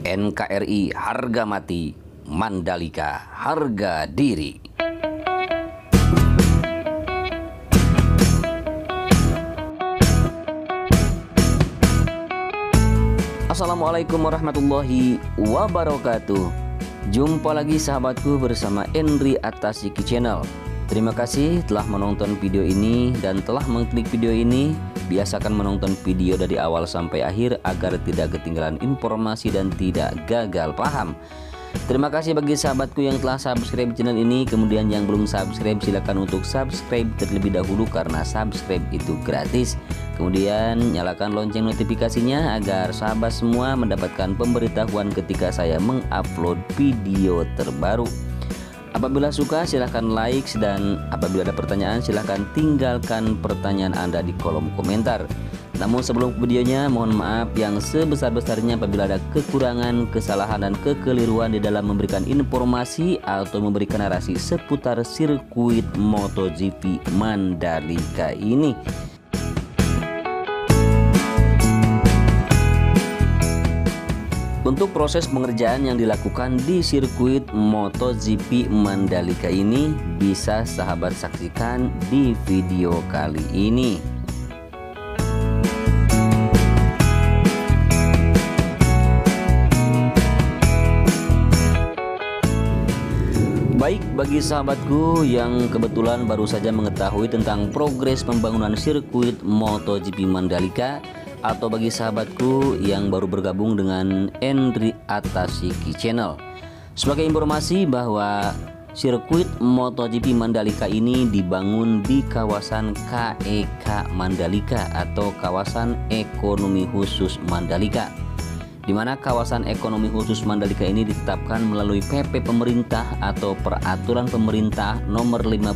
NKRI harga mati, Mandalika harga diri. Assalamualaikum warahmatullahi wabarakatuh. Jumpa lagi sahabatku bersama Endri Atasiki Channel. Terima kasih telah menonton video ini dan telah mengklik video ini. Biasakan menonton video dari awal sampai akhir agar tidak ketinggalan informasi dan tidak gagal paham. Terima kasih bagi sahabatku yang telah subscribe channel ini. Kemudian yang belum subscribe silakan untuk subscribe terlebih dahulu karena subscribe itu gratis. Kemudian nyalakan lonceng notifikasinya agar sahabat semua mendapatkan pemberitahuan ketika saya mengupload video terbaru. Apabila suka silahkan like, dan apabila ada pertanyaan silahkan tinggalkan pertanyaan Anda di kolom komentar. Namun sebelum videonya, mohon maaf yang sebesar-besarnya apabila ada kekurangan, kesalahan, dan kekeliruan di dalam memberikan informasi atau memberikan narasi seputar sirkuit MotoGP Mandalika ini. Untuk proses pengerjaan yang dilakukan di sirkuit MotoGP Mandalika ini bisa sahabat saksikan di video kali ini. Baik, bagi sahabatku yang kebetulan baru saja mengetahui tentang progres pembangunan sirkuit MotoGP Mandalika, atau bagi sahabatku yang baru bergabung dengan Endri Atasiki Channel, sebagai informasi bahwa sirkuit MotoGP Mandalika ini dibangun di kawasan KEK Mandalika atau kawasan ekonomi khusus Mandalika, di mana kawasan ekonomi khusus Mandalika ini ditetapkan melalui PP pemerintah atau peraturan pemerintah nomor 52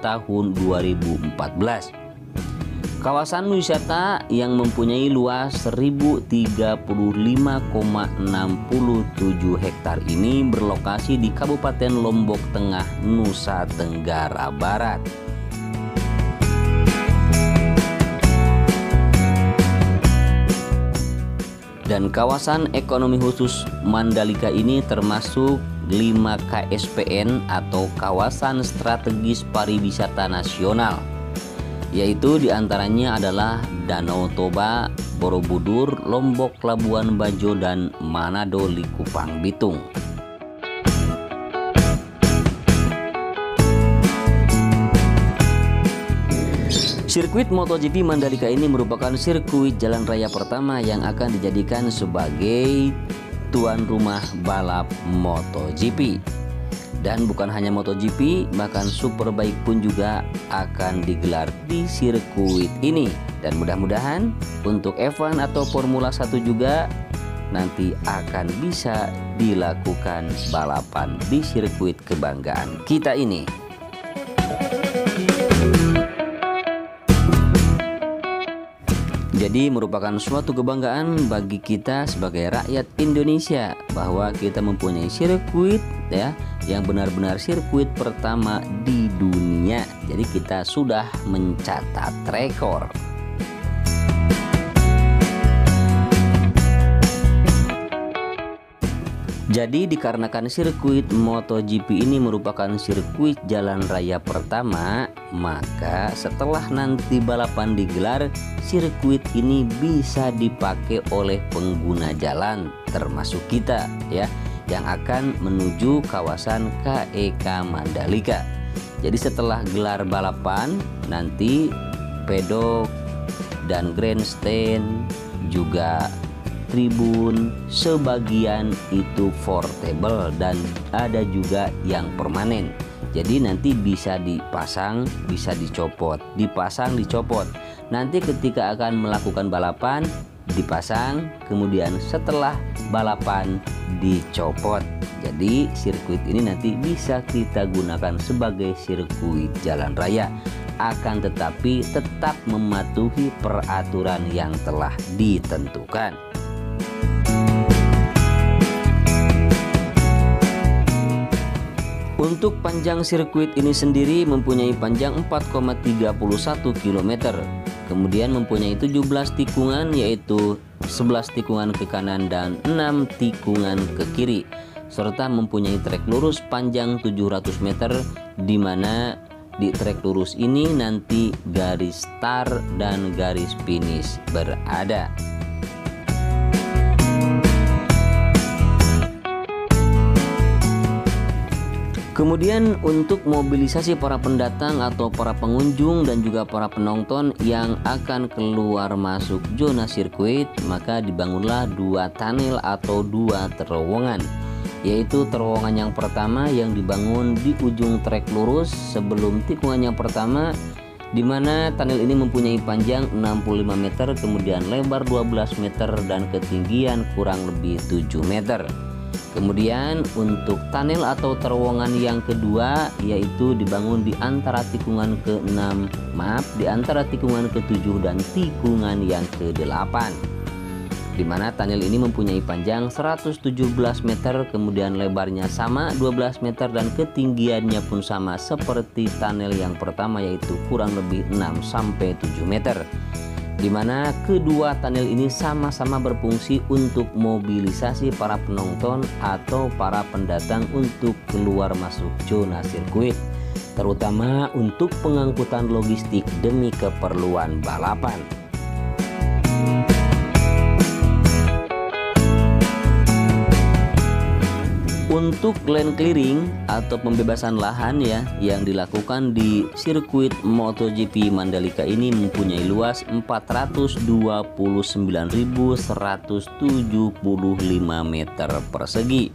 tahun 2014. Kawasan wisata yang mempunyai luas 1035,67 hektar ini berlokasi di Kabupaten Lombok Tengah, Nusa Tenggara Barat. Dan kawasan ekonomi khusus Mandalika ini termasuk 5 KSPN atau kawasan strategis pariwisata nasional, yaitu diantaranya adalah Danau Toba, Borobudur, Lombok, Labuan Bajo, dan Manado, Likupang, Bitung. Sirkuit MotoGP Mandalika ini merupakan sirkuit jalan raya pertama yang akan dijadikan sebagai tuan rumah balap MotoGP. Dan bukan hanya MotoGP, bahkan Superbike pun juga akan digelar di sirkuit ini. Dan mudah-mudahan untuk F1 atau Formula 1 juga nanti akan bisa dilakukan balapan di sirkuit kebanggaan kita ini. Jadi merupakan suatu kebanggaan bagi kita sebagai rakyat Indonesia bahwa kita mempunyai sirkuit ya yang benar-benar sirkuit pertama di dunia. Jadi kita sudah mencatat rekor. Jadi dikarenakan sirkuit MotoGP ini merupakan sirkuit jalan raya pertama, maka setelah nanti balapan digelar, sirkuit ini bisa dipakai oleh pengguna jalan termasuk kita ya, yang akan menuju kawasan KEK Mandalika. Jadi setelah gelar balapan nanti pedok dan grandstand juga tribun sebagian itu portable dan ada juga yang permanen. Jadi nanti bisa dipasang, bisa dicopot, dipasang, dicopot. Nanti ketika akan melakukan balapan dipasang, kemudian setelah balapan dicopot. Jadi sirkuit ini nanti bisa kita gunakan sebagai sirkuit jalan raya, akan tetapi tetap mematuhi peraturan yang telah ditentukan. Untuk panjang sirkuit ini sendiri mempunyai panjang 4,31 km. Kemudian mempunyai 17 tikungan, yaitu 11 tikungan ke kanan dan 6 tikungan ke kiri, serta mempunyai trek lurus panjang 700 meter, di mana di trek lurus ini nanti garis start dan garis finish berada. Kemudian untuk mobilisasi para pendatang atau para pengunjung dan juga para penonton yang akan keluar masuk zona sirkuit, maka dibangunlah dua tunnel atau dua terowongan, yaitu terowongan yang pertama yang dibangun di ujung trek lurus sebelum tikungan yang pertama, di mana tunnel ini mempunyai panjang 65 meter, kemudian lebar 12 meter dan ketinggian kurang lebih 7 meter. Kemudian untuk tunnel atau terowongan yang kedua yaitu dibangun di antara tikungan ke-6, di antara tikungan ke-7 dan tikungan yang ke-8, di mana tunnel ini mempunyai panjang 117 meter, kemudian lebarnya sama 12 meter dan ketinggiannya pun sama seperti tunnel yang pertama, yaitu kurang lebih 6-7 meter. Di mana kedua tunnel ini sama-sama berfungsi untuk mobilisasi para penonton atau para pendatang untuk keluar masuk zona sirkuit, terutama untuk pengangkutan logistik demi keperluan balapan. Untuk land clearing atau pembebasan lahan ya yang dilakukan di sirkuit MotoGP Mandalika ini mempunyai luas 429.175 meter persegi.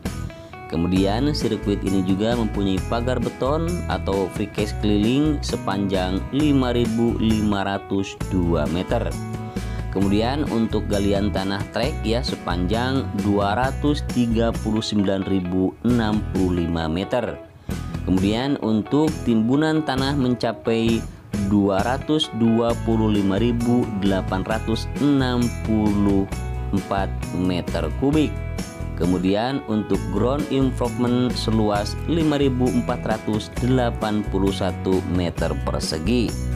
Kemudian sirkuit ini juga mempunyai pagar beton atau free cage keliling sepanjang 5.502 meter. Kemudian untuk galian tanah trek ya sepanjang 239.065 meter. Kemudian untuk timbunan tanah mencapai 225.864 meter kubik. Kemudian untuk ground improvement seluas 5.481 meter persegi.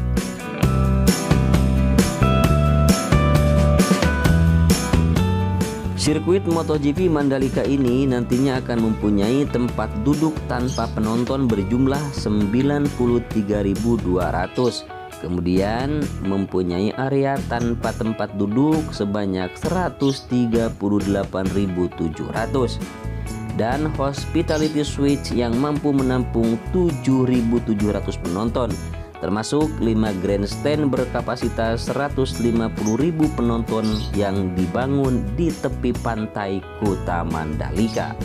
Sirkuit MotoGP Mandalika ini nantinya akan mempunyai tempat duduk tanpa penonton berjumlah 93.200. Kemudian mempunyai area tanpa tempat duduk sebanyak 138.700 dan hospitality suite yang mampu menampung 7.700 penonton, termasuk 5 grandstand berkapasitas 150.000 penonton yang dibangun di tepi pantai Kuta Mandalika.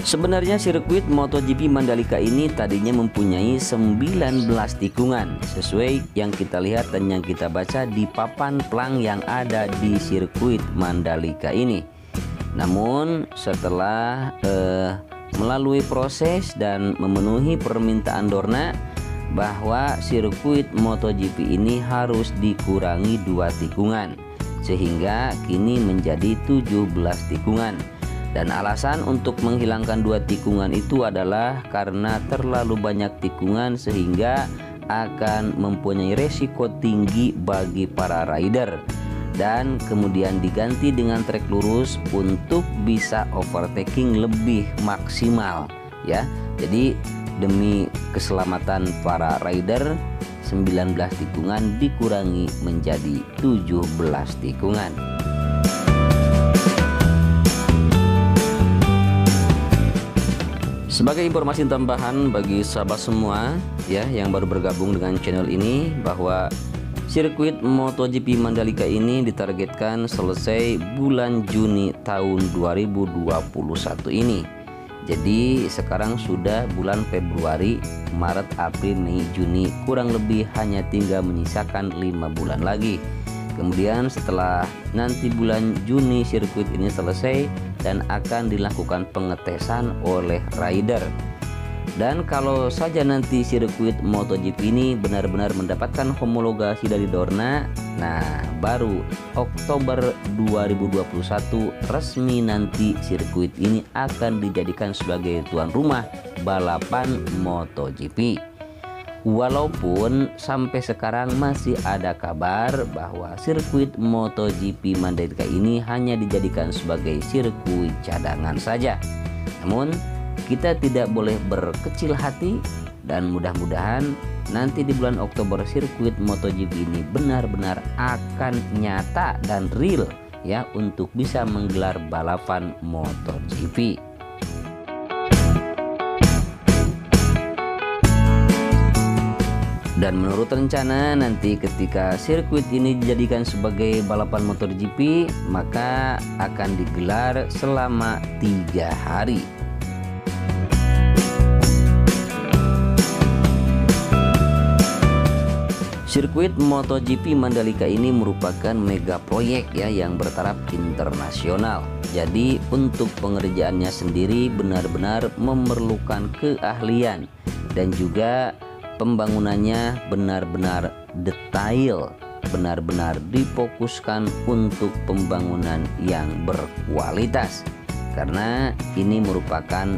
Sebenarnya sirkuit MotoGP Mandalika ini tadinya mempunyai 19 tikungan sesuai yang kita lihat dan yang kita baca di papan plang yang ada di sirkuit Mandalika ini. Namun setelah melalui proses dan memenuhi permintaan Dorna bahwa sirkuit MotoGP ini harus dikurangi 2 tikungan sehingga kini menjadi 17 tikungan. Dan alasan untuk menghilangkan 2 tikungan itu adalah karena terlalu banyak tikungan sehingga akan mempunyai resiko tinggi bagi para rider, dan kemudian diganti dengan trek lurus untuk bisa overtaking lebih maksimal ya. Jadi demi keselamatan para rider 19 tikungan dikurangi menjadi 17 tikungan. Sebagai informasi tambahan bagi sahabat semua ya yang baru bergabung dengan channel ini, bahwa sirkuit MotoGP Mandalika ini ditargetkan selesai bulan Juni tahun 2021 ini. Jadi sekarang sudah bulan Februari, Maret, April, Mei, Juni, kurang lebih hanya tinggal menyisakan 5 bulan lagi. Kemudian setelah nanti bulan Juni sirkuit ini selesai dan akan dilakukan pengetesan oleh rider. Dan kalau saja nanti sirkuit MotoGP ini benar-benar mendapatkan homologasi dari Dorna, nah baru Oktober 2021 resmi nanti sirkuit ini akan dijadikan sebagai tuan rumah balapan MotoGP. Walaupun sampai sekarang masih ada kabar bahwa sirkuit MotoGP Mandalika ini hanya dijadikan sebagai sirkuit cadangan saja. Namun kita tidak boleh berkecil hati, dan mudah-mudahan nanti di bulan Oktober sirkuit MotoGP ini benar-benar akan nyata dan real ya untuk bisa menggelar balapan MotoGP. Dan menurut rencana nanti ketika sirkuit ini dijadikan sebagai balapan MotoGP, maka akan digelar selama 3 hari. Sirkuit MotoGP Mandalika ini merupakan mega proyek ya yang bertaraf internasional. Jadi untuk pengerjaannya sendiri benar-benar memerlukan keahlian, dan juga pembangunannya benar-benar detail, benar-benar difokuskan untuk pembangunan yang berkualitas. Karena ini merupakan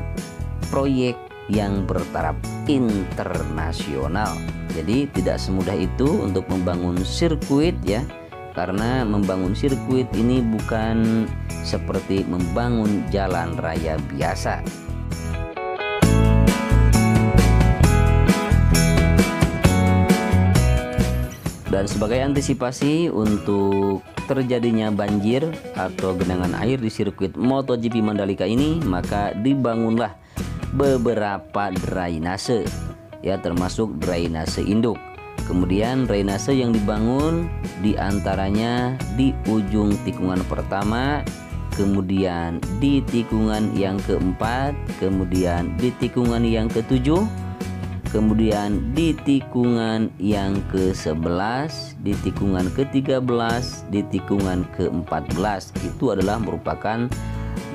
proyek yang bertaraf internasional. Jadi tidak semudah itu untuk membangun sirkuit ya, karena membangun sirkuit ini bukan seperti membangun jalan raya biasa. Dan sebagai antisipasi untuk terjadinya banjir atau genangan air di sirkuit MotoGP Mandalika ini, maka dibangunlah beberapa drainase ya, termasuk drainase induk. Kemudian drainase yang dibangun diantaranya di ujung tikungan pertama, kemudian di tikungan yang keempat, kemudian di tikungan yang ketujuh, kemudian di tikungan yang ke-11, di tikungan ke-13, di tikungan ke-14. Itu adalah merupakan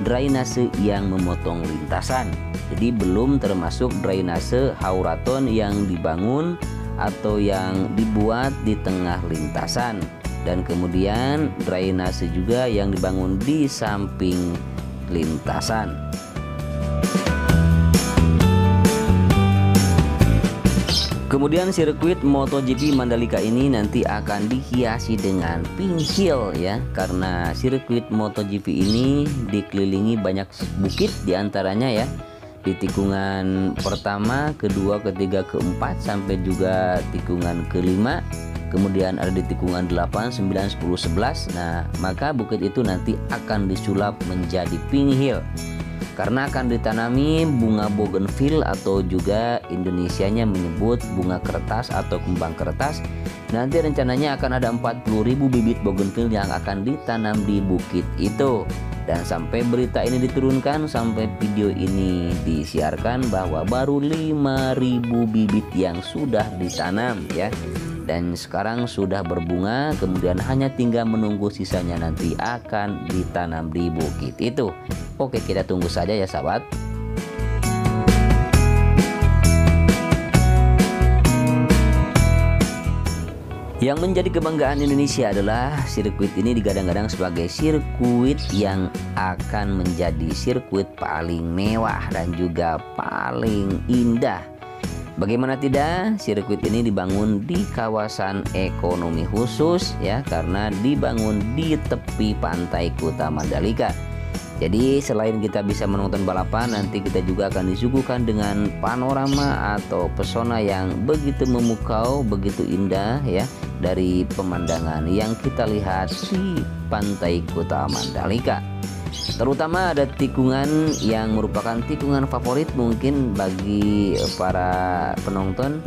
drainase yang memotong lintasan. Jadi belum termasuk drainase hauraton yang dibangun atau yang dibuat di tengah lintasan, dan kemudian drainase juga yang dibangun di samping lintasan. Kemudian sirkuit MotoGP Mandalika ini nanti akan dihiasi dengan pink hill ya, karena sirkuit MotoGP ini dikelilingi banyak bukit diantaranya ya, di tikungan pertama, kedua, ketiga, keempat, sampai juga tikungan kelima. Kemudian ada di tikungan 8, 9, 10, 11. Nah, maka bukit itu nanti akan disulap menjadi pink hill, karena akan ditanami bunga bougainville atau juga Indonesianya menyebut bunga kertas atau kembang kertas. Nanti rencananya akan ada 40.000 bibit bougainville yang akan ditanam di bukit itu. Dan sampai berita ini diturunkan, sampai video ini disiarkan, bahwa baru 5.000 bibit yang sudah ditanam ya, dan sekarang sudah berbunga. Kemudian hanya tinggal menunggu sisanya nanti akan ditanam di bukit itu. Oke, kita tunggu saja ya sahabat. Yang menjadi kebanggaan Indonesia adalah sirkuit ini digadang-gadang sebagai sirkuit yang akan menjadi sirkuit paling mewah dan juga paling indah. Bagaimana tidak, sirkuit ini dibangun di kawasan ekonomi khusus ya, karena dibangun di tepi pantai Kuta Mandalika. Jadi selain kita bisa menonton balapan, nanti kita juga akan disuguhkan dengan panorama atau pesona yang begitu memukau, begitu indah ya, dari pemandangan yang kita lihat di pantai Kuta Mandalika. Terutama ada tikungan yang merupakan tikungan favorit mungkin bagi para penonton,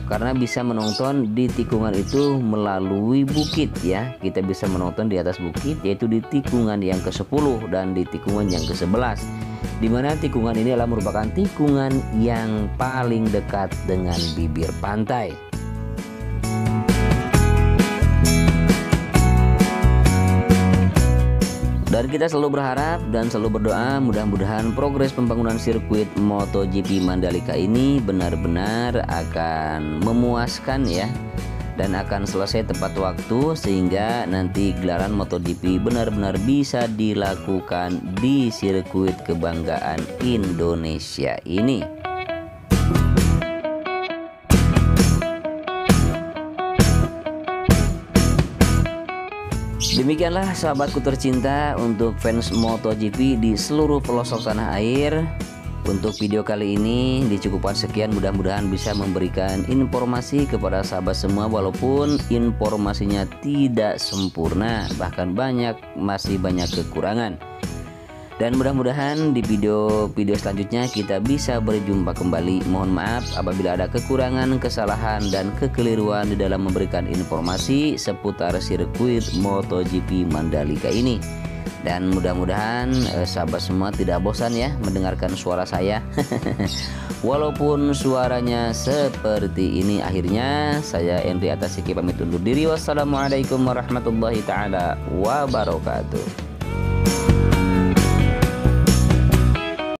karena bisa menonton di tikungan itu melalui bukit ya. Kita bisa menonton di atas bukit, yaitu di tikungan yang ke-10 dan di tikungan yang ke-11, di mana tikungan ini adalah merupakan tikungan yang paling dekat dengan bibir pantai. Dan kita selalu berharap dan selalu berdoa mudah-mudahan progres pembangunan sirkuit MotoGP Mandalika ini benar-benar akan memuaskan ya, dan akan selesai tepat waktu sehingga nanti gelaran MotoGP benar-benar bisa dilakukan di sirkuit kebanggaan Indonesia ini. Demikianlah sahabatku tercinta, untuk fans MotoGP di seluruh pelosok tanah air, untuk video kali ini dicukupkan sekian. Mudah-mudahan bisa memberikan informasi kepada sahabat semua, walaupun informasinya tidak sempurna, bahkan masih banyak kekurangan. Dan mudah-mudahan di video-video selanjutnya kita bisa berjumpa kembali. Mohon maaf apabila ada kekurangan, kesalahan, dan kekeliruan di dalam memberikan informasi seputar sirkuit MotoGP Mandalika ini. Dan mudah-mudahan sahabat semua tidak bosan ya mendengarkan suara saya. Walaupun suaranya seperti ini. Akhirnya saya Endri Atasiki pamit undur diri. Wassalamualaikum warahmatullahi taala wabarakatuh.